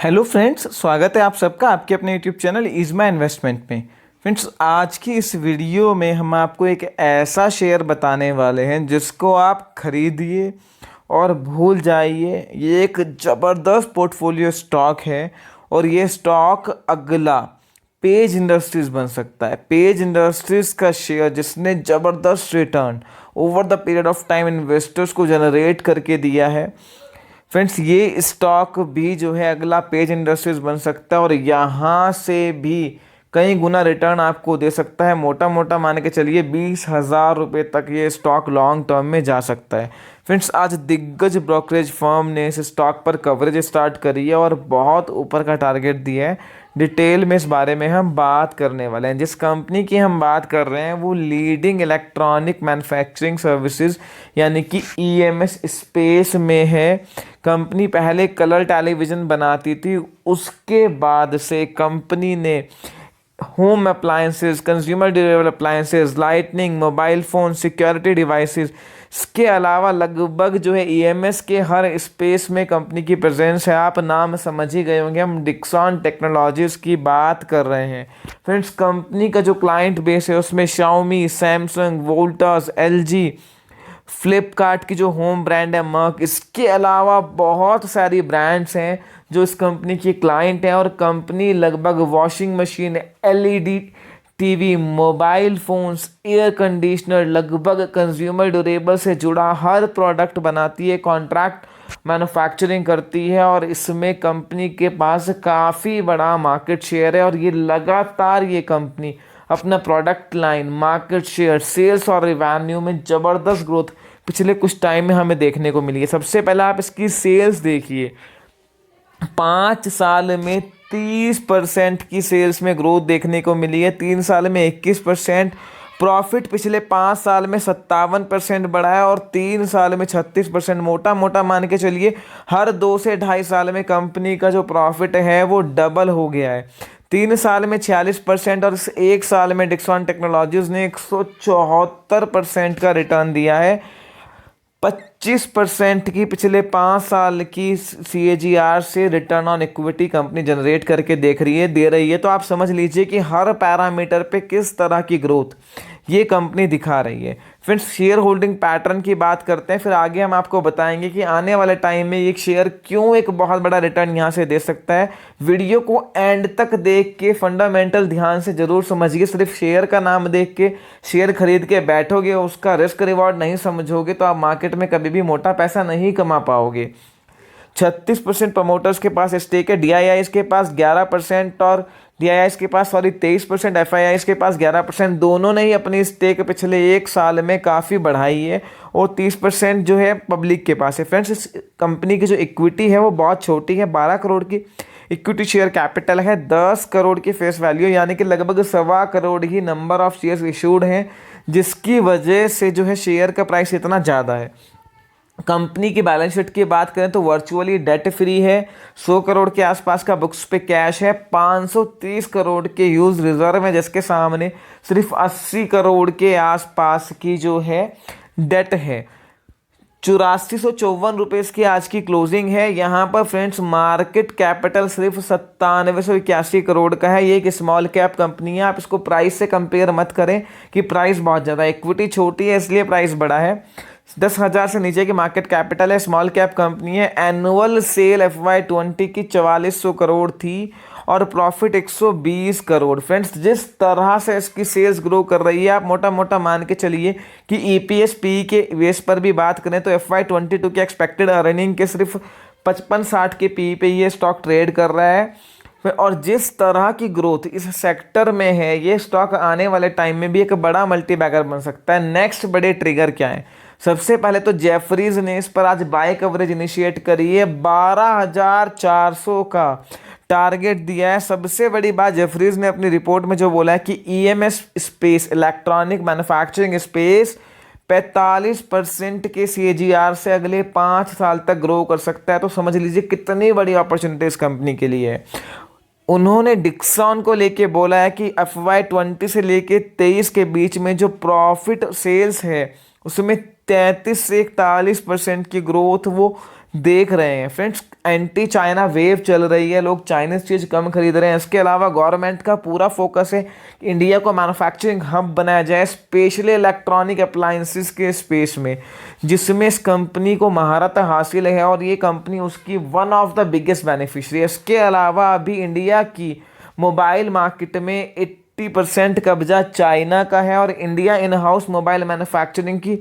Hello friends, स्वागत है आप सबका आपके अपने यूट्यूब चैनल इज़मा इन्वेस्टमेंट में। फ्रेंड्स, आज की इस वीडियो में हम आपको एक ऐसा शेयर बताने वाले हैं जिसको आप खरीदिए और भूल जाइए। ये एक ज़बरदस्त पोर्टफोलियो स्टॉक है और ये स्टॉक अगला पेज इंडस्ट्रीज़ बन सकता है। पेज इंडस्ट्रीज़ का शेयर जिसने ज़बरदस्त return over the period of time investors को जनरेट करके दिया है। फ्रेंड्स, ये स्टॉक भी जो है अगला पेज इंडस्ट्रीज बन सकता है और यहाँ से भी कई गुना रिटर्न आपको दे सकता है। मोटा मोटा मान के चलिए 20,000 रुपये तक ये स्टॉक लॉन्ग टर्म में जा सकता है। फ्रेंड्स, आज दिग्गज ब्रोकरेज फर्म ने इस स्टॉक पर कवरेज स्टार्ट करी है और बहुत ऊपर का टारगेट दिया है। डिटेल में इस बारे में हम बात करने वाले हैं। जिस कंपनी की हम बात कर रहे हैं वो लीडिंग इलेक्ट्रॉनिक मैन्युफैक्चरिंग सर्विसेज यानी कि ईएमएस स्पेस में है। कंपनी पहले कलर टेलीविज़न बनाती थी, उसके बाद से कंपनी ने home appliances, consumer durable appliances, lightning, mobile phone, security devices, इसके अलावा लगभग जो है ईएमएस के हर स्पेस में कंपनी की प्रेजेंस है। आप नाम समझ ही गए होंगे, हम डिक्सन टेक्नोलॉजीज़ की बात कर रहे हैं। फ्रेंड्स, कंपनी का जो क्लाइंट बेस है उसमें Xiaomi, Samsung, Voltas, LG, Flipkart की जो होम ब्रांड है मर्क, इसके अलावा बहुत सारी ब्रांड्स हैं जो इस कंपनी की क्लाइंट हैं। और कंपनी लगभग washing machine, LED TV, mobile phones, air conditioner, लगभग कंज्यूमर ड्यूरेबल से जुड़ा हर प्रोडक्ट बनाती है, कॉन्ट्रैक्ट मैन्युफैक्चरिंग करती है और इसमें कंपनी के पास काफ़ी बड़ा मार्केट शेयर है। और ये लगातार ये कंपनी अपना product line, market share, sales और रिवेन्यू में ज़बरदस्त ग्रोथ पिछले कुछ टाइम में हमें देखने को मिली है। सबसे पहले आप इसकी सेल्स देखिए, 5 साल में 30% की सेल्स में ग्रोथ देखने को मिली है, 3 साल में 21%। प्रॉफिट पिछले 5 साल में 57% बढ़ा है और 3 साल में 36%। मोटा मोटा मान के चलिए हर 2 से 2.5 साल में कंपनी का जो प्रॉफिट है वो डबल हो गया है। 3 साल में 46% और इस 1 साल में डिक्सन टेक्नोलॉजीज ने 174% का रिटर्न दिया है। 25% की पिछले 5 साल की CAGR से return on equity company generate करके दे रही है। तो आप समझ लीजिए कि हर पैरामीटर पे किस तरह की ग्रोथ ये कंपनी दिखा रही है। फ्रेंड्स, शेयर होल्डिंग पैटर्न की बात करते हैं, फिर आगे हम आपको बताएंगे कि आने वाले टाइम में एक शेयर क्यों एक बहुत बड़ा रिटर्न यहाँ से दे सकता है। वीडियो को एंड तक देख के फंडामेंटल ध्यान से जरूर समझिए। सिर्फ शेयर का नाम देख के शेयर खरीद के बैठोगे, उसका रिस्क रिवॉर्ड नहीं समझोगे तो आप मार्केट में कभी भी मोटा पैसा नहीं कमा पाओगे। 36% प्रमोटर्स के पास स्टेक है, DIIs के पास 11% और DIIs के पास 23%, FIIs के पास 11%। दोनों ने ही अपनी स्टेक पिछले 1 साल में काफ़ी बढ़ाई है और 30% जो है पब्लिक के पास है। फ्रेंड्स, इस कंपनी की जो इक्विटी है वो बहुत छोटी है, 12 करोड़ की इक्विटी शेयर कैपिटल है, 10 करोड़ की फेस वैल्यू यानी कि लगभग 1.25 करोड़ ही नंबर ऑफ शेयर्स इशूड हैं, जिसकी वजह से जो है शेयर का प्राइस इतना ज़्यादा है। कंपनी की बैलेंस शीट की बात करें तो वर्चुअली डेट फ्री है, 100 करोड़ के आसपास का बुक्स पे कैश है, 530 करोड़ के यूज रिजर्व है, जिसके सामने सिर्फ 80 करोड़ के आसपास की जो है डेट है। 8454 रुपये की आज की क्लोजिंग है। यहाँ पर फ्रेंड्स मार्केट कैपिटल सिर्फ 9781 करोड़ का है। ये एक स्मॉल कैप कंपनी है, आप इसको प्राइस से कंपेयर मत करें कि प्राइस बहुत ज़्यादा, इक्विटी छोटी है इसलिए प्राइस बड़ा है। 10,000 से नीचे की मार्केट कैपिटल है, स्मॉल कैप कंपनी है। एनुअल सेल FY20 की 4400 करोड़ थी और प्रॉफिट 120 करोड़। फ्रेंड्स, जिस तरह से इसकी सेल्स ग्रो कर रही है, आप मोटा मोटा मान के चलिए कि EPS PE के बेस पर भी बात करें तो FY22 के एक्सपेक्टेड अर्निंग के सिर्फ 55-60 के PE पे ये स्टॉक ट्रेड कर रहा है। और जिस तरह की ग्रोथ इस सेक्टर में है, ये स्टॉक आने वाले टाइम में भी एक बड़ा मल्टीबैगर बन सकता है। नेक्स्ट बड़े ट्रिगर क्या है? सबसे पहले तो जेफरीज ने इस पर आज बाय कवरेज इनिशिएट करी है, 12,400 का टारगेट दिया है। सबसे बड़ी बात, जेफरीज ने अपनी रिपोर्ट में जो बोला है कि EMS space, electronic manufacturing space 45% के CAGR से अगले 5 साल तक ग्रो कर सकता है। तो समझ लीजिए कितनी बड़ी अपॉर्चुनिटी इस कंपनी के लिए है। उन्होंने डिक्सन को लेके बोला है कि FY20 से लेके 23 के बीच में जो प्रॉफिट सेल्स है उसमें 33 से 41% की ग्रोथ वो देख रहे हैं फ्रेंड्स, एंटी चाइना वेव चल रही है, लोग चाइनीज चीज़ कम खरीद रहे हैं। इसके अलावा गवर्नमेंट का पूरा फोकस है कि इंडिया को मैन्युफैक्चरिंग हब बनाया जाए, स्पेशली इलेक्ट्रॉनिक अप्लायंसेस के स्पेस में, जिसमें इस कंपनी को महारत हासिल है और ये कंपनी उसकी one of the biggest beneficiary है। इसके अलावा अभी इंडिया की मोबाइल मार्केट में 80% कब्जा चाइना का है और India in house mobile manufacturing की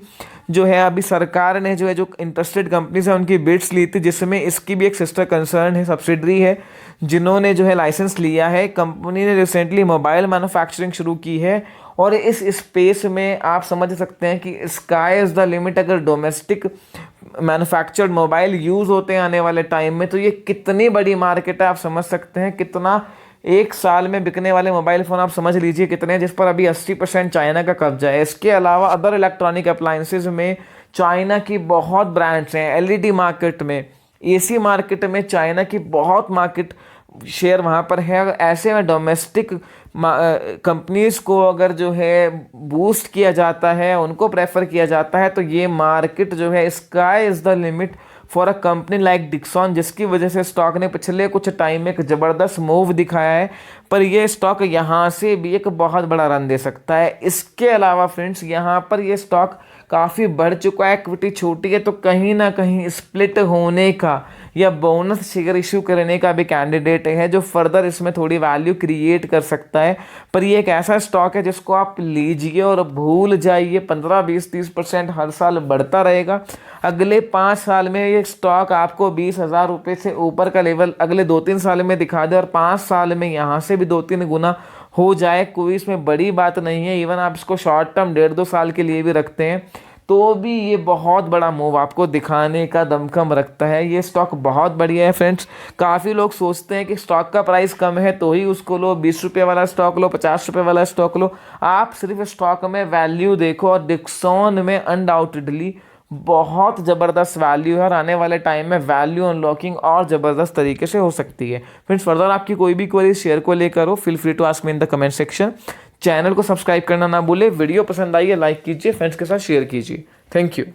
जो है अभी सरकार ने जो इंटरेस्टेड कंपनीज है उनकी बिड्स ली थी, जिसमें इसकी भी एक सिस्टर कंसर्न है, सब्सिडरी है, जिन्होंने जो है लाइसेंस लिया है। कंपनी ने रिसेंटली मोबाइल मैन्युफैक्चरिंग शुरू की है और इस स्पेस में आप समझ सकते हैं कि स्काई इज़ द लिमिट। अगर डोमेस्टिक मैन्युफैक्चर्ड मोबाइल यूज़ होते हैं आने वाले टाइम में तो ये कितनी बड़ी मार्केट है, आप समझ सकते हैं कितना एक साल में बिकने वाले मोबाइल फ़ोन आप समझ लीजिए कितने हैं, जिस पर अभी 80% चाइना का कब्जा है। इसके अलावा अदर इलेक्ट्रॉनिक अप्लायंसेज में चाइना की बहुत ब्रांड्स हैं। एलईडी मार्केट में, एसी मार्केट में चाइना की बहुत मार्केट शेयर वहाँ पर है। अगर ऐसे में डोमेस्टिक कंपनीज़ को अगर जो है बूस्ट किया जाता है, उनको प्रेफर किया जाता है, तो ये मार्केट जो है sky is the limit for a company like Dixon, जिसकी वजह से स्टॉक ने पिछले कुछ टाइम में एक ज़बरदस्त मूव दिखाया है। पर ये स्टॉक यहाँ से भी एक बहुत बड़ा रन दे सकता है। इसके अलावा फ्रेंड्स यहाँ पर ये स्टॉक काफ़ी बढ़ चुका है, इक्विटी छोटी है, तो कहीं ना कहीं स्प्लिट होने का या बोनस शेयर इशू करने का भी कैंडिडेट है जो फर्दर इसमें थोड़ी वैल्यू क्रिएट कर सकता है। पर ये एक ऐसा स्टॉक है जिसको आप लीजिए और भूल जाइए। 15, 20, 30% हर साल बढ़ता रहेगा। अगले 5 साल में ये स्टॉक आपको 20,000 रुपये से ऊपर का लेवल अगले 2-3 साल में दिखा दे और 5 साल में यहाँ से भी 2-3 गुना हो जाए, कोई इसमें बड़ी बात नहीं है। इवन आप इसको शॉर्ट टर्म 1.5-2 साल के लिए भी रखते हैं तो भी ये बहुत बड़ा मूव आपको दिखाने का दमखम रखता है। ये स्टॉक बहुत बढ़िया है फ्रेंड्स। काफ़ी लोग सोचते हैं कि स्टॉक का प्राइस कम है तो ही उसको लो, 20 रुपये वाला स्टॉक लो, 50 रुपये वाला स्टॉक लो। आप सिर्फ स्टॉक में वैल्यू देखो और डिक्सॉन में अनडाउटेडली बहुत ज़बरदस्त वैल्यू है और आने वाले टाइम में वैल्यू अनलॉकिंग और ज़बरदस्त तरीके से हो सकती है। फ्रेंड्स, फर्दर आपकी कोई भी क्वेरी शेयर को लेकर हो, feel free to ask me in the comment section. Channel को सब्सक्राइब करना ना भूले, वीडियो पसंद आई है लाइक कीजिए, फ्रेंड्स के साथ शेयर कीजिए। Thank you.